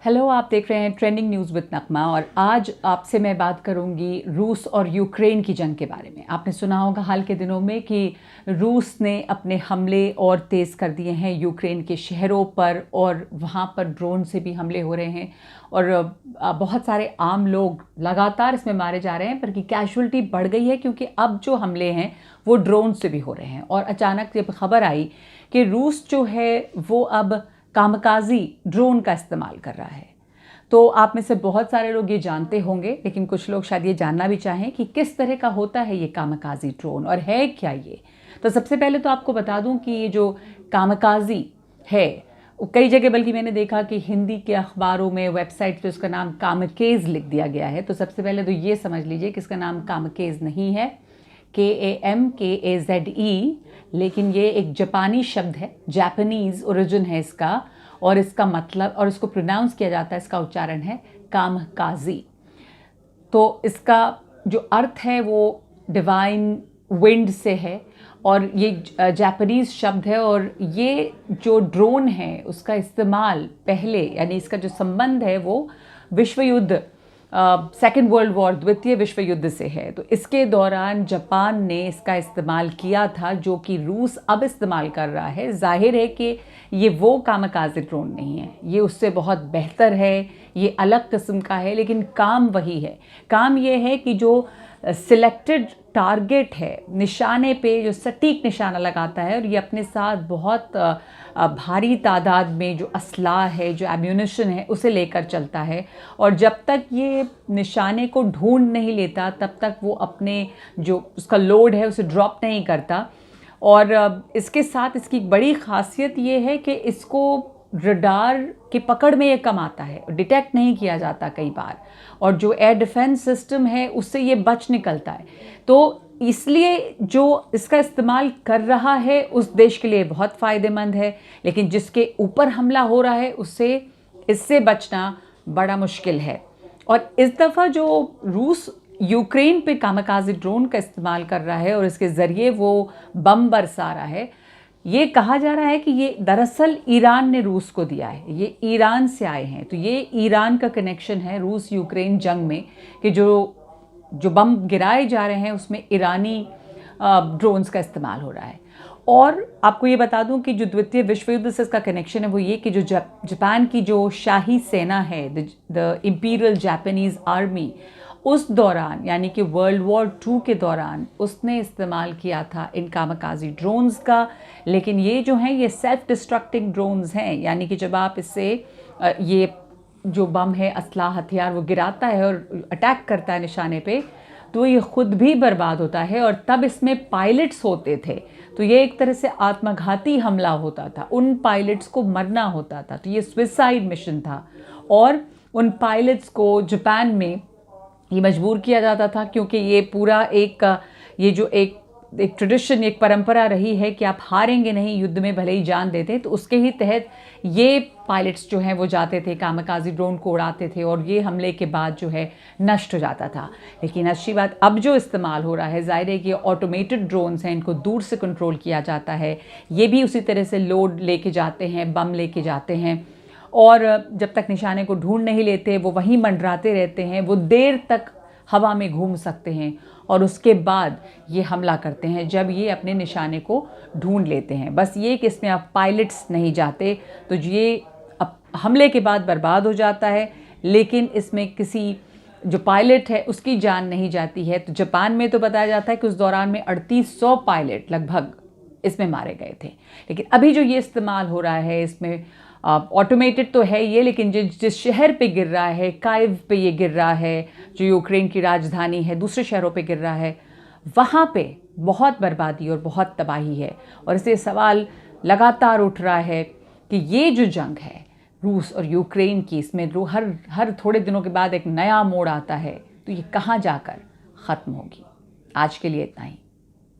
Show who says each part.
Speaker 1: Hello, आप देख रहे हैं ट्रेंडिंग न्यूज़ विद नगमा और आज आपसे मैं बात करूंगी रूस और यूक्रेन की जंग के बारे में। आपने सुना होगा हाल के दिनों में कि रूस ने अपने हमले और तेज़ कर दिए हैं यूक्रेन के शहरों पर और वहां पर ड्रोन से भी हमले हो रहे हैं और बहुत सारे आम लोग लगातार इसमें मारे जा रहे हैं, पर कि कैजुअलिटी बढ़ गई है क्योंकि अब जो हमले हैं वो ड्रोन से भी हो रहे हैं। और अचानक जब खबर आई कि रूस जो है वो अब कामकाजी ड्रोन का इस्तेमाल कर रहा है, तो आप में से बहुत सारे लोग ये जानते होंगे, लेकिन कुछ लोग शायद ये जानना भी चाहें कि किस तरह का होता है ये कामकाजी ड्रोन और है क्या ये। तो सबसे पहले तो आपको बता दूं कि ये जो कामकाजी है, कई जगह बल्कि मैंने देखा कि हिंदी के अखबारों में, वेबसाइट पे उसका नाम कामकेज लिख दिया गया है। तो सबसे पहले तो ये समझ लीजिए कि इसका नाम कामकेज नहीं है, KAMKAZE, लेकिन ये एक जापानी शब्द है, जापानीज ओरिजिन है इसका, और इसका मतलब और इसको प्रोनाउंस किया जाता है, इसका उच्चारण है कामकाजी। तो इसका जो अर्थ है वो डिवाइन विंड से है और ये जापानीज शब्द है। और ये जो ड्रोन है उसका इस्तेमाल पहले, यानी इसका जो संबंध है वो विश्व युद्ध, सेकेंड वर्ल्ड वॉर, द्वितीय विश्व युद्ध से है। तो इसके दौरान जापान ने इसका इस्तेमाल किया था, जो कि रूस अब इस्तेमाल कर रहा है। जाहिर है कि ये वो कामकाजी ड्रोन नहीं है, ये उससे बहुत बेहतर है, ये अलग किस्म का है, लेकिन काम वही है। काम ये है कि जो सिलेक्टेड टारगेट है, निशाने पे जो सटीक निशाना लगाता है, और ये अपने साथ बहुत भारी तादाद में जो असलाह है, जो एम्यूनिशन है, उसे लेकर चलता है। और जब तक ये निशाने को ढूंढ नहीं लेता तब तक वो अपने जो उसका लोड है उसे ड्रॉप नहीं करता। और इसके साथ इसकी बड़ी खासियत ये है कि इसको रडार की पकड़ में ये कम आता है, डिटेक्ट नहीं किया जाता कई बार, और जो एयर डिफेंस सिस्टम है उससे ये बच निकलता है। तो इसलिए जो इसका इस्तेमाल कर रहा है उस देश के लिए बहुत फ़ायदेमंद है, लेकिन जिसके ऊपर हमला हो रहा है उससे इससे बचना बड़ा मुश्किल है। और इस दफ़ा जो रूस यूक्रेन पे कामकाजी ड्रोन का इस्तेमाल कर रहा है और इसके ज़रिए वो बम बरसा रहा है, ये कहा जा रहा है कि ये दरअसल ईरान ने रूस को दिया है, ये ईरान से आए हैं। तो ये ईरान का कनेक्शन है रूस यूक्रेन जंग में, कि जो बम गिराए जा रहे हैं उसमें ईरानी ड्रोन्स का इस्तेमाल हो रहा है। और आपको ये बता दूं कि जो द्वितीय विश्व युद्ध से इसका कनेक्शन है वो ये कि जो जापान की जो शाही सेना है, द इम्पीरियल जापानीज आर्मी, उस दौरान यानी कि वर्ल्ड वॉर 2 के दौरान उसने इस्तेमाल किया था इन कामकाजी ड्रोन्स का। लेकिन ये जो हैं ये सेल्फ डिस्ट्रक्टिंग ड्रोन्स हैं, यानी कि जब आप इससे ये जो बम है, असला, हथियार वो गिराता है और अटैक करता है निशाने पे, तो ये खुद भी बर्बाद होता है। और तब इसमें पायलट्स होते थे, तो ये एक तरह से आत्मघाती हमला होता था, उन पायलट्स को मरना होता था। तो ये सुसाइड मिशन था और उन पायलट्स को जापान में ये मजबूर किया जाता था, क्योंकि ये पूरा ये जो एक ट्रेडिशन, एक परंपरा रही है कि आप हारेंगे नहीं युद्ध में, भले ही जान देते। तो उसके ही तहत ये पायलट्स जो हैं वो जाते थे, कामकाजी ड्रोन को उड़ाते थे और ये हमले के बाद जो है नष्ट हो जाता था। लेकिन अच्छी बात अब जो इस्तेमाल हो रहा है, ज़ाहिर है कि ऑटोमेटेड ड्रोन्स हैं, इनको दूर से कंट्रोल किया जाता है। ये भी उसी तरह से लोड लेके जाते हैं, बम लेके जाते हैं, और जब तक निशाने को ढूंढ नहीं लेते वो वहीं मंडराते रहते हैं। वो देर तक हवा में घूम सकते हैं और उसके बाद ये हमला करते हैं जब ये अपने निशाने को ढूंढ लेते हैं। बस ये कि इसमें अब पायलट्स नहीं जाते, तो ये अब हमले के बाद बर्बाद हो जाता है, लेकिन इसमें किसी जो पायलट है उसकी जान नहीं जाती है। तो जापान में तो बताया जाता है कि उस दौरान में 3800 पायलट लगभग इसमें मारे गए थे। लेकिन अभी जो ये इस्तेमाल हो रहा है इसमें ऑटोमेटेड तो है ये, लेकिन जिस शहर पे गिर रहा है, काइव पे ये गिर रहा है, जो यूक्रेन की राजधानी है, दूसरे शहरों पे गिर रहा है, वहाँ पे बहुत बर्बादी और बहुत तबाही है। और इससे सवाल लगातार उठ रहा है कि ये जो जंग है रूस और यूक्रेन की, इसमें हर थोड़े दिनों के बाद एक नया मोड़ आता है, तो ये कहाँ जाकर ख़त्म होगी। आज के लिए इतना ही।